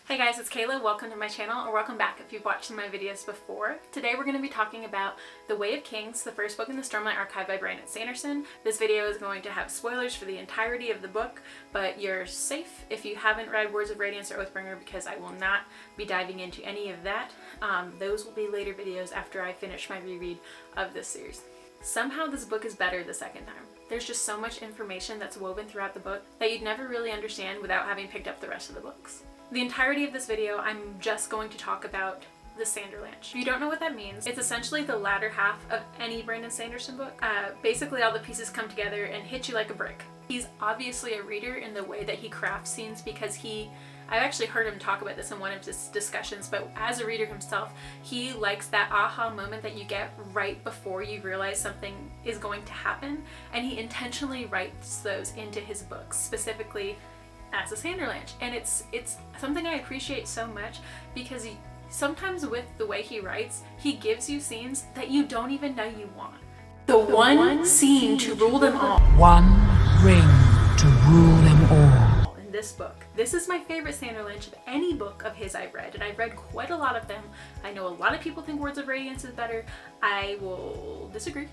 Hey guys, it's Kayla. Welcome to my channel, or welcome back if you've watched some of my videos before. Today we're going to be talking about The Way of Kings, the first book in the Stormlight archive by Brandon Sanderson. This video is going to have spoilers for the entirety of the book, but you're safe if you haven't read Words of Radiance or Oathbringer, because I will not be diving into any of that. Those will be later videos after I finish my reread of this series. Somehow this book is better the second time. There's just so much information that's woven throughout the book that you'd never really understand without having picked up the rest of the books. The entirety of this video, I'm just going to talk about the Sanderlanche. If you don't know what that means, it's essentially the latter half of any Brandon Sanderson book. Basically all the pieces come together and hit you like a brick. He's obviously a reader in the way that he crafts scenes, because I've actually heard him talk about this in one of his discussions, but as a reader himself, he likes that aha moment that you get right before you realize something is going to happen, and he intentionally writes those into his books, specifically as a Sanderlanche. And it's something I appreciate so much, because sometimes with the way he writes, he gives you scenes that you don't even know you want. The one scene to rule them all. One ring to rule them all. In this book. This is my favorite Sanderlanche of any book of his I've read, and I've read quite a lot of them. I know a lot of people think Words of Radiance is better. I will disagree.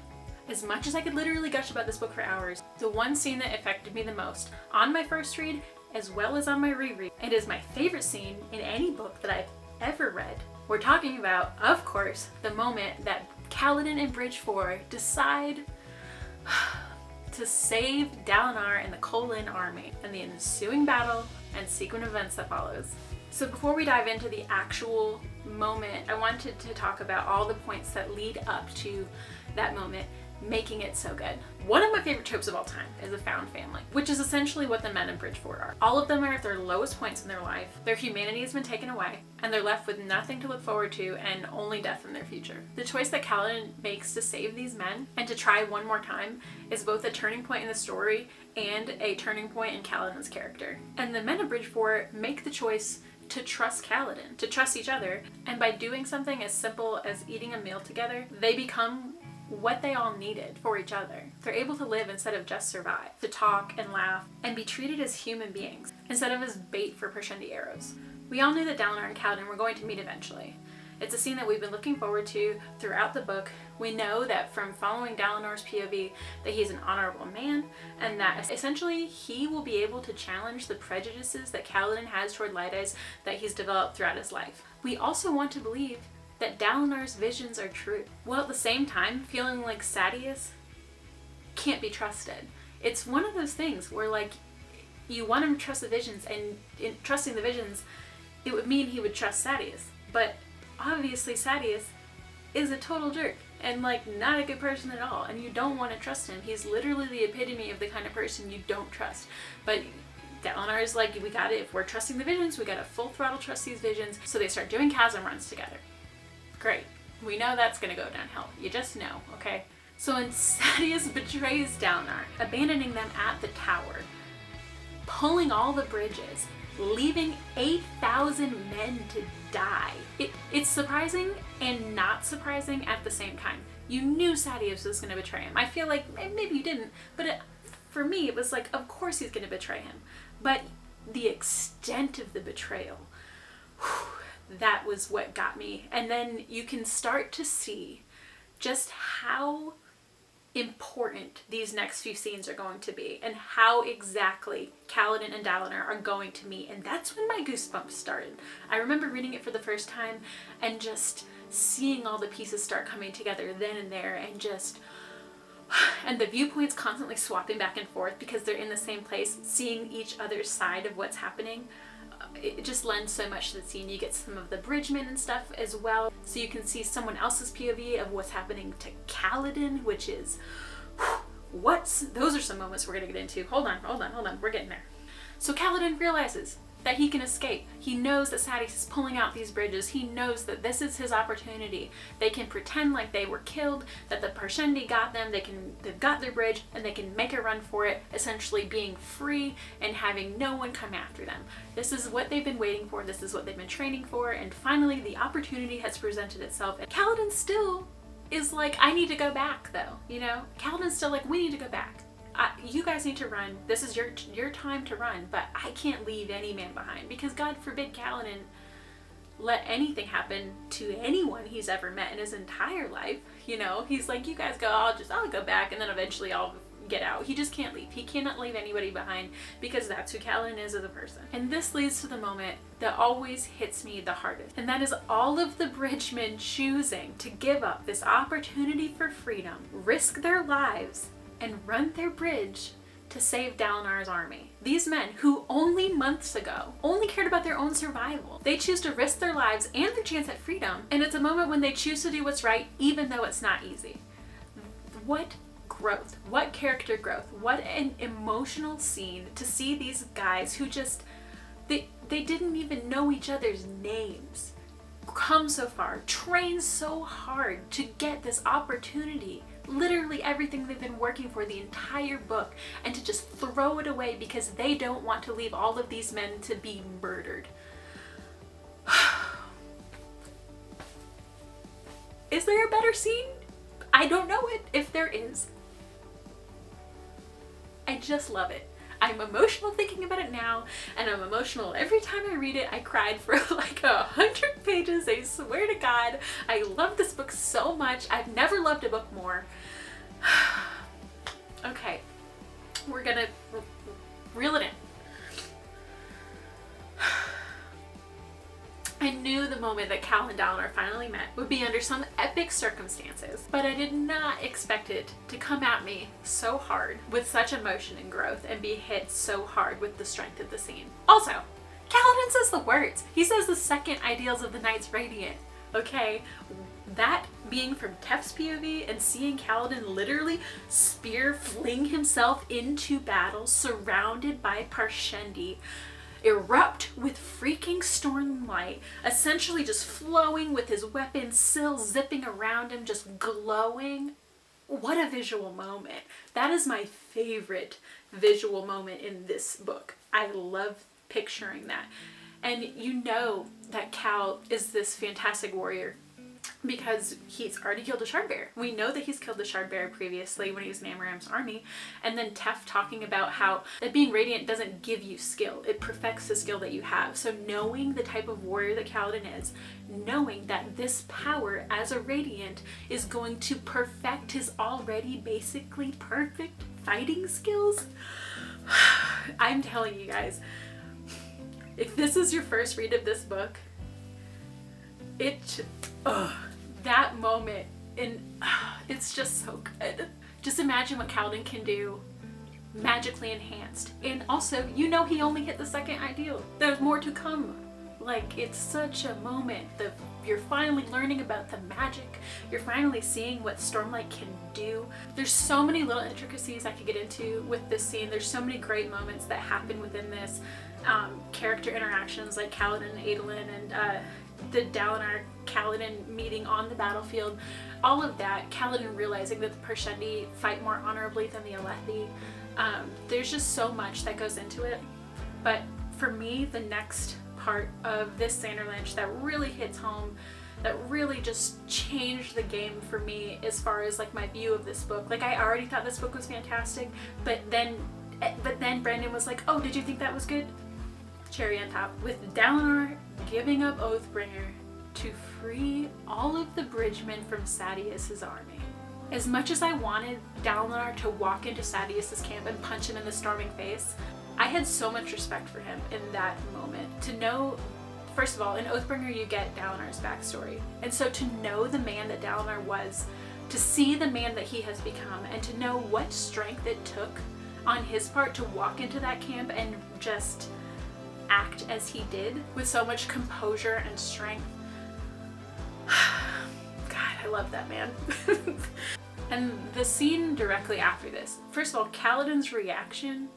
As much as I could literally gush about this book for hours, the one scene that affected me the most on my first read as well as on my reread, it is my favorite scene in any book that I've ever read. We're talking about, of course, the moment that Kaladin and Bridge 4 decide to save Dalinar and the Kholin army, and the ensuing battle and sequence of events that follows. So before we dive into the actual moment, I wanted to talk about all the points that lead up to that moment, making it so good. One of my favorite tropes of all time is a found family, which is essentially what the men in Bridge 4 are. All of them are at their lowest points in their life, their humanity has been taken away, and they're left with nothing to look forward to and only death in their future. The choice that Kaladin makes to save these men and to try one more time is both a turning point in the story and a turning point in Kaladin's character. And the men of Bridge 4 make the choice to trust Kaladin, to trust each other, and by doing something as simple as eating a meal together, they become what they all needed for each other. They're able to live instead of just survive, to talk and laugh and be treated as human beings instead of as bait for Parshendi arrows. We all knew that Dalinar and Kaladin were going to meet eventually. It's a scene that we've been looking forward to throughout the book. We know that from following Dalinar's POV that he's an honorable man, and that essentially he will be able to challenge the prejudices that Kaladin has toward Light Eyes that he's developed throughout his life. We also want to believe that Dalinar's visions are true, while at the same time feeling like Sadeas can't be trusted. It's one of those things where, like, you want him to trust the visions, and in trusting the visions, it would mean he would trust Sadeas. But obviously Sadeas is a total jerk and, like, not a good person at all, and you don't want to trust him. He's literally the epitome of the kind of person you don't trust. But Dalinar is like, we gotta, if we're trusting the visions, we gotta full throttle trust these visions. So they start doing chasm runs together. Great. We know that's gonna go downhill. You just know, okay? So when Sadeas betrays Dalinar, abandoning them at the tower, pulling all the bridges, leaving 8,000 men to die. It's surprising and not surprising at the same time. You knew Sadeas was gonna betray him. I feel like, maybe you didn't, but for me it was like, of course he's gonna betray him. But the extent of the betrayal, that was what got me. And then you can start to see just how important these next few scenes are going to be, and how exactly Kaladin and Dalinar are going to meet. And that's when my goosebumps started. I remember reading it for the first time and just seeing all the pieces start coming together then and there, and just, and the viewpoints constantly swapping back and forth because they're in the same place, seeing each other's side of what's happening. It just lends so much to the scene. You get some of the Bridgemen and stuff as well, so you can see someone else's POV of what's happening to Kaladin, which is, those are some moments we're gonna get into. Hold on, we're getting there. So Kaladin realizes that he can escape. He knows that Sadeas is pulling out these bridges. He knows that this is his opportunity. They can pretend like they were killed, that the Parshendi got them, they've got their bridge, and they can make a run for it, essentially being free and having no one come after them. This is what they've been waiting for, this is what they've been training for, and finally the opportunity has presented itself. And Kaladin still is like, I need to go back though, you know? Kaladin's still like, we need to go back. you guys need to run. This is your time to run, but I can't leave any man behind, because God forbid Kaladin let anything happen to anyone he's ever met in his entire life. You know, he's like, you guys go, I'll go back, and then eventually I'll get out. He just can't leave. He cannot leave anybody behind, because that's who Kaladin is as a person. And this leads to the moment that always hits me the hardest, and that is all of the Bridgemen choosing to give up this opportunity for freedom, risk their lives, and run their bridge to save Dalinar's army. These men who only months ago only cared about their own survival, they choose to risk their lives and their chance at freedom, and it's a moment when they choose to do what's right even though it's not easy. What growth, what character growth, what an emotional scene to see these guys who just, they didn't even know each other's names, come so far, train so hard to get this opportunity, literally everything they've been working for the entire book, and to just throw it away because they don't want to leave all of these men to be murdered. Is there a better scene? I don't know it, if there is. I just love it. I'm emotional thinking about it now, and I'm emotional every time I read it. I cried for like 100 pages, I swear to God. I love this book so much. I've never loved a book more. Okay, we're gonna reel it in. I knew the moment that Cal and Dalinar finally met would be under some epic circumstances, but I did not expect it to come at me so hard with such emotion and growth and be hit so hard with the strength of the scene. Also, Kaladin says the words. He says the second ideals of the Knights Radiant. Okay, that being from Tef's POV and seeing Kaladin literally spear fling himself into battle surrounded by Parshendi, erupt with freaking Stormlight, essentially just flowing with his weapon still zipping around him, just glowing. What a visual moment. That is my favorite visual moment in this book. I love picturing that. And you know that Cal is this fantastic warrior because he's already killed a Shardbearer. We know that he's killed the Shardbearer previously when he was in Amaram's army, and then Tef talking about how that being Radiant doesn't give you skill, it perfects the skill that you have. So knowing the type of warrior that Kaladin is, knowing that this power as a Radiant is going to perfect his already basically perfect fighting skills, I'm telling you guys, if this is your first read of this book, that moment, and it's just so good. Just imagine what Kaladin can do, magically enhanced. And also, you know, he only hit the second ideal. There's more to come. Like, it's such a moment that you're finally learning about the magic. You're finally seeing what Stormlight can do. There's so many little intricacies I could get into with this scene. There's so many great moments that happen within this. Character interactions like Kaladin and Adolin, and the Dalinar Kaladin meeting on the battlefield, all of that, Kaladin realizing that the Parshendi fight more honorably than the Alethi. There's just so much that goes into it. But for me, the next part of this Sanderlanche that really hits home, that really just changed the game for me as far as like my view of this book. Like, I already thought this book was fantastic, but then Brandon was like, oh, did you think that was good? Cherry on top, with Dalinar giving up Oathbringer to free all of the Bridgemen from Sadeas's army. As much as I wanted Dalinar to walk into Sadeas's camp and punch him in the storming face, I had so much respect for him in that moment. To know, first of all, in Oathbringer you get Dalinar's backstory, and so to know the man that Dalinar was, to see the man that he has become, and to know what strength it took on his part to walk into that camp and just act as he did with so much composure and strength. God, I love that man. And the scene directly after this, first of all, Kaladin's reaction,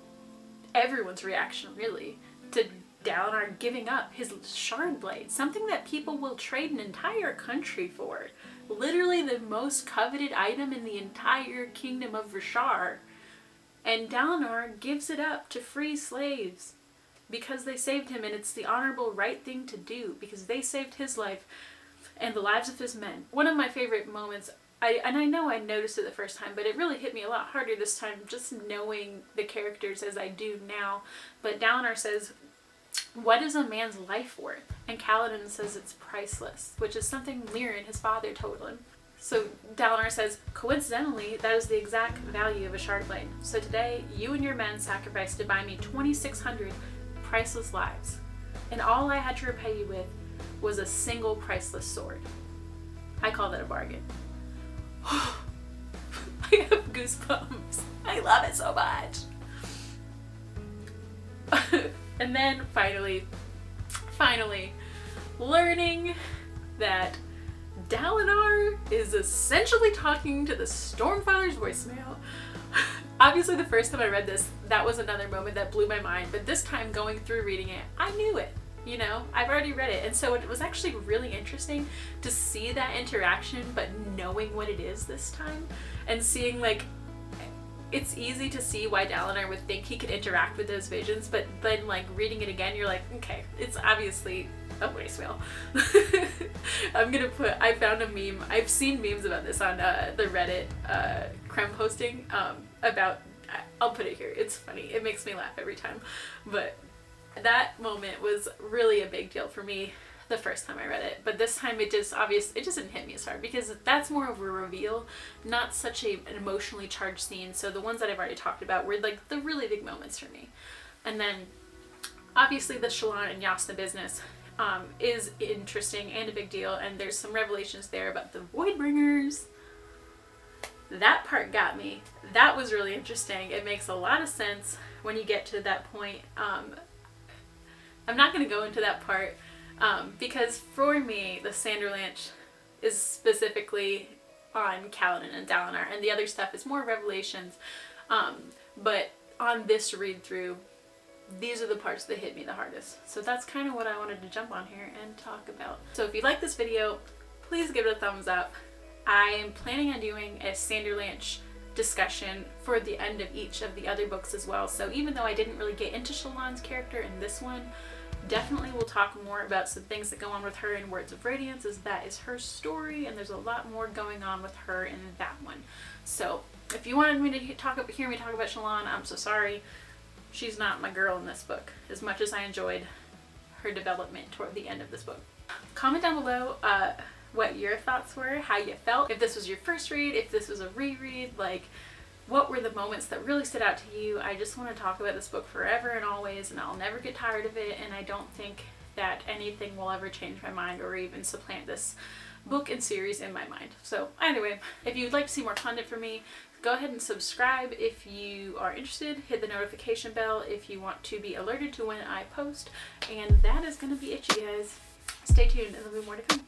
everyone's reaction really, to Dalinar giving up his shard blade, something that people will trade an entire country for, literally the most coveted item in the entire kingdom of Rashar, and Dalinar gives it up to free slaves because they saved him, and it's the honorable right thing to do because they saved his life and the lives of his men. One of my favorite moments I know I noticed it the first time, but it really hit me a lot harder this time, just knowing the characters as I do now. But Dalinar says, what is a man's life worth? And Kaladin says it's priceless, which is something Lirin, his father, told him. So Dalinar says, coincidentally, that is the exact value of a shardblade. So today, you and your men sacrificed to buy me 2,600 priceless lives. And all I had to repay you with was a single priceless sword. I call that a bargain. I have goosebumps. I love it so much. And then finally, learning that Dalinar is essentially talking to the Stormfather's voicemail. Obviously, the first time I read this, that was another moment that blew my mind. But this time, going through reading it, I knew it. You know, I've already read it. And so it was actually really interesting to see that interaction, but knowing what it is this time. And seeing, like, it's easy to see why Dalinar would think he could interact with those visions. But then, like, reading it again, you're like, okay, it's obviously a voicemail. I found a meme. I've seen memes about this on the Reddit creme posting about, I'll put it here. It's funny. It makes me laugh every time. But that moment was really a big deal for me the first time I read it. But this time it just didn't hit me as hard because that's more of a reveal, not such an emotionally charged scene. So the ones that I've already talked about were like the really big moments for me. And then obviously the Shallan and Jasnah business is interesting and a big deal, and there's some revelations there about the Voidbringers. That part got me. That was really interesting. It makes a lot of sense when you get to that point. I'm not going to go into that part because for me, the Sanderlanche is specifically on Kaladin and Dalinar, and the other stuff is more revelations. But on this read through, these are the parts that hit me the hardest. So that's kind of what I wanted to jump on here and talk about. So if you like this video, please give it a thumbs up. I am planning on doing a Sanderlanche discussion for the end of each of the other books as well. So even though I didn't really get into Shallan's character in this one, definitely we'll talk more about some things that go on with her in Words of Radiance, as that is her story, and there's a lot more going on with her in that one. So if you wanted me to hear me talk about Shallan, I'm so sorry. She's not my girl in this book, as much as I enjoyed her development toward the end of this book. Comment down below what your thoughts were, how you felt, if this was your first read, if this was a reread, like what were the moments that really stood out to you. I just want to talk about this book forever and always, and I'll never get tired of it, and I don't think that anything will ever change my mind or even supplant this book and series in my mind. So anyway, if you'd like to see more content from me, go ahead and subscribe if you are interested. Hit the notification bell if you want to be alerted to when I post. And that is going to be it, you guys. Stay tuned, and there'll be more to come.